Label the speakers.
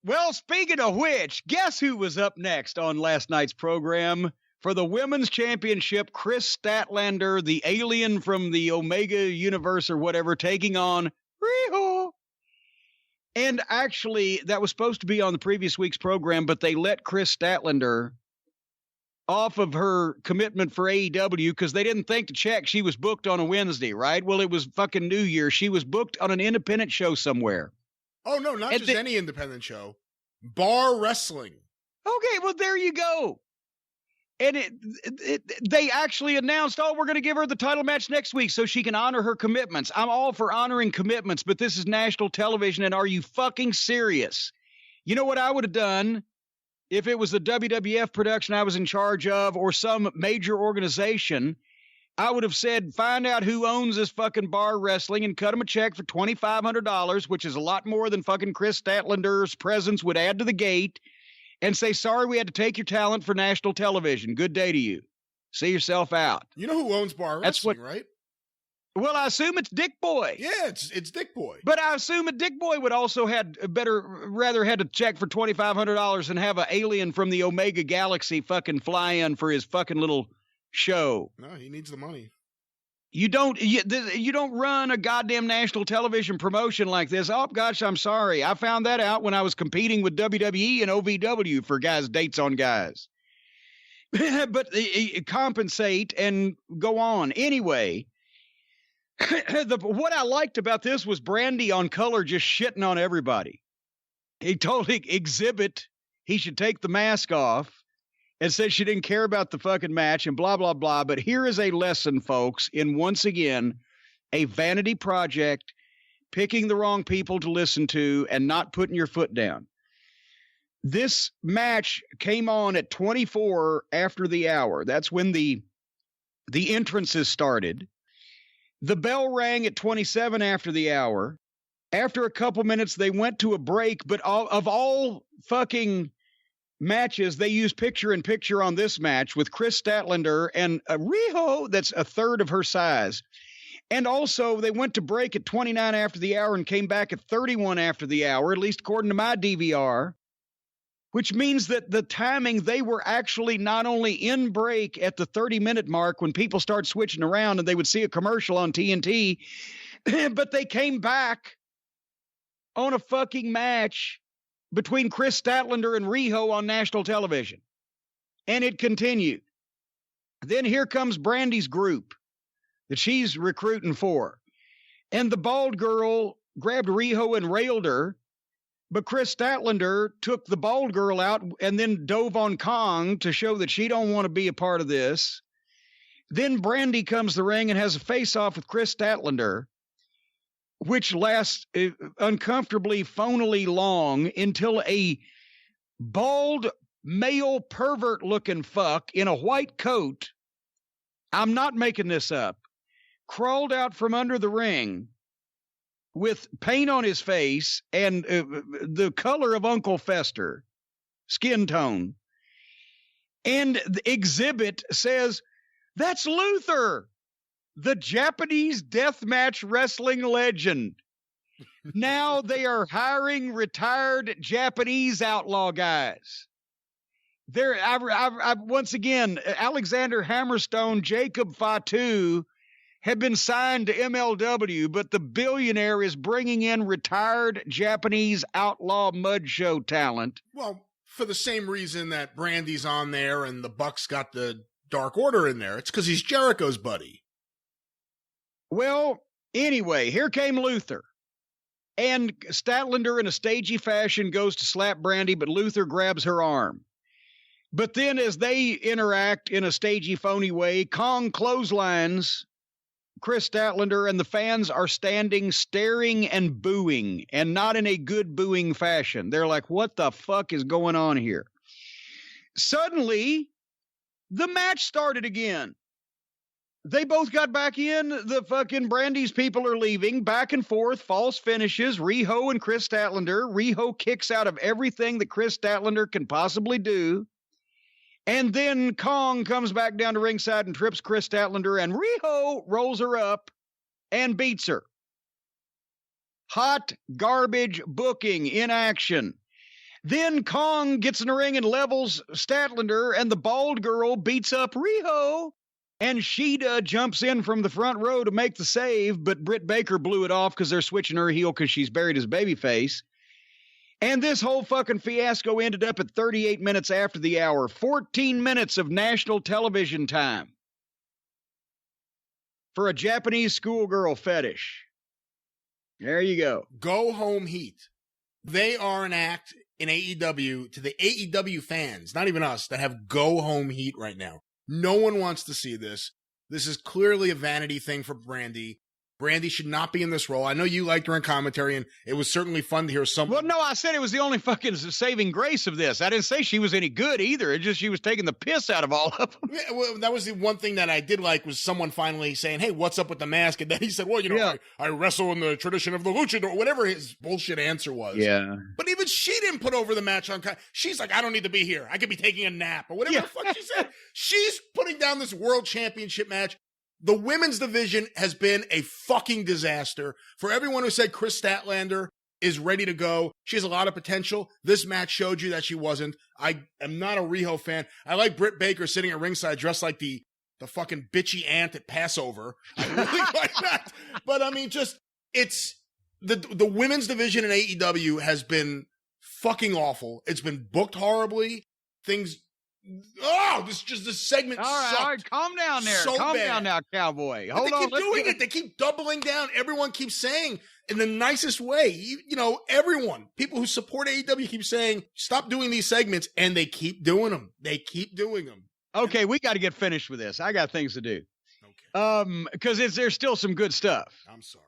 Speaker 1: Well, speaking of which, guess who was up next on last night's program? For the women's championship, Kris Statlander, the alien from the Omega universe or whatever, taking on Riho. And actually, that was supposed to be on the previous week's program, but they let Kris Statlander off of her commitment for AEW because they didn't think to check. She was booked on a Wednesday, right? Well, it was fucking New Year. She was booked on an independent show somewhere.
Speaker 2: Oh, no, not just any independent show. Bar wrestling.
Speaker 1: Okay, well, there you go. And they actually announced, we're going to give her the title match next week so she can honor her commitments. I'm all for honoring commitments, but this is national television, and are you fucking serious? You know what I would have done if it was the WWF production I was in charge of or some major organization? I would have said, find out who owns this fucking bar wrestling and cut them a check for $2,500, which is a lot more than fucking Kris Statlander's presence would add to the gate. And say, sorry, we had to take your talent for national television. Good day to you. See yourself out.
Speaker 2: You know who owns bar wrestling, right?
Speaker 1: Well, I assume it's Dick Boy.
Speaker 2: Yeah, it's Dick Boy.
Speaker 1: But I assume a Dick Boy would also rather had to check for $2,500 and have an alien from the Omega Galaxy fucking fly in for his fucking little show.
Speaker 2: No, he needs the money.
Speaker 1: You don't run a goddamn national television promotion like this. Oh, gosh, I'm sorry. I found that out when I was competing with WWE and OVW for guys' dates on guys. But compensate and go on. Anyway, what I liked about this was Brandy on color just shitting on everybody. He told Exhibit he should take the mask off. And said she didn't care about the fucking match and blah, blah, blah. But here is a lesson, folks, in, once again, a vanity project, picking the wrong people to listen to and not putting your foot down. This match came on at 24 after the hour. That's when the entrances started. The bell rang at 27 after the hour. After a couple minutes, they went to a break. But of all fucking matches, they used picture-in-picture on this match with Kris Statlander and a Riho that's a third of her size. And also, they went to break at 29 after the hour and came back at 31 after the hour, at least according to my DVR, which means that the timing, they were actually not only in break at the 30-minute mark when people start switching around and they would see a commercial on TNT, but they came back on a fucking match between Kris Statlander and Riho on national television. And it continued. Then here comes Brandy's group that she's recruiting for. And the bald girl grabbed Riho and railed her, but Kris Statlander took the bald girl out and then dove on Kong to show that she don't want to be a part of this. Then Brandy comes to the ring and has a face-off with Kris Statlander, which lasts uncomfortably phonily long until a bald male pervert-looking fuck in a white coat, I'm not making this up, crawled out from under the ring with paint on his face and the color of Uncle Fester, skin tone. And the Exhibit says, "That's Luther, the Japanese deathmatch wrestling legend. Now they are hiring retired Japanese outlaw guys." Once again, Alexander Hammerstone, Jacob Fatu have been signed to MLW, but the billionaire is bringing in retired Japanese outlaw mud show talent.
Speaker 2: Well, for the same reason that Brandy's on there and the Bucks got the Dark Order in there. It's because he's Jericho's buddy.
Speaker 1: Well, anyway, here came Luther. And Statlander, in a stagey fashion, goes to slap Brandy, but Luther grabs her arm. But then as they interact in a stagey, phony way, Kong clotheslines Kris Statlander, and the fans are standing, staring, and booing, and not in a good booing fashion. They're like, what the fuck is going on here? Suddenly, the match started again. They both got back in. The fucking Brandy's people are leaving. Back and forth, false finishes. Riho and Kris Statlander. Riho kicks out of everything that Kris Statlander can possibly do. And then Kong comes back down to ringside and trips Kris Statlander, and Riho rolls her up and beats her. Hot garbage booking in action. Then Kong gets in the ring and levels Statlander, and the bald girl beats up Riho. And Shida jumps in from the front row to make the save, but Britt Baker blew it off because they're switching her heel because she's buried his babyface. And this whole fucking fiasco ended up at 38 minutes after the hour. 14 minutes of national television time for a Japanese schoolgirl fetish. There you go.
Speaker 2: Go home heat. They are an act in AEW to the AEW fans, not even us, that have go home heat right now. No one wants to see this. This is clearly a vanity thing for Brandy. Brandy should not be in this role. I know you liked her in commentary, and it was certainly fun to hear something.
Speaker 1: Well, no, I said it was the only fucking saving grace of this. I didn't say she was any good either. It's just she was taking the piss out of all of them.
Speaker 2: Yeah, well, that was the one thing that I did like was someone finally saying, hey, what's up with the mask? And then he said, well, you know, I wrestle in the tradition of the luchador, whatever his bullshit answer was.
Speaker 1: Yeah.
Speaker 2: But even she didn't put over the match on. She's like, I don't need to be here. I could be taking a nap or whatever the fuck she said. She's putting down this world championship match. The women's division has been a fucking disaster. For everyone who said Kris Statlander is ready to go, she has a lot of potential. This match showed you that she wasn't. I am not a Riho fan. I like Britt Baker sitting at ringside dressed like the fucking bitchy aunt at Passover. I really like that. But I mean, just, it's, the women's division in AEW has been fucking awful. It's been booked horribly. Things... Oh, this segment sucked.
Speaker 1: All right, calm down there.
Speaker 2: So
Speaker 1: calm
Speaker 2: bad.
Speaker 1: down now, cowboy.
Speaker 2: But
Speaker 1: Hold on.
Speaker 2: They keep doing it. They keep doubling down. Everyone keeps saying in the nicest way, you know, everyone, people who support AEW keep saying, stop doing these segments, and they keep doing them. They keep doing them.
Speaker 1: Okay, we got to get finished with this. I got things to do.
Speaker 2: Okay.
Speaker 1: Because there's still some good stuff.
Speaker 2: I'm sorry.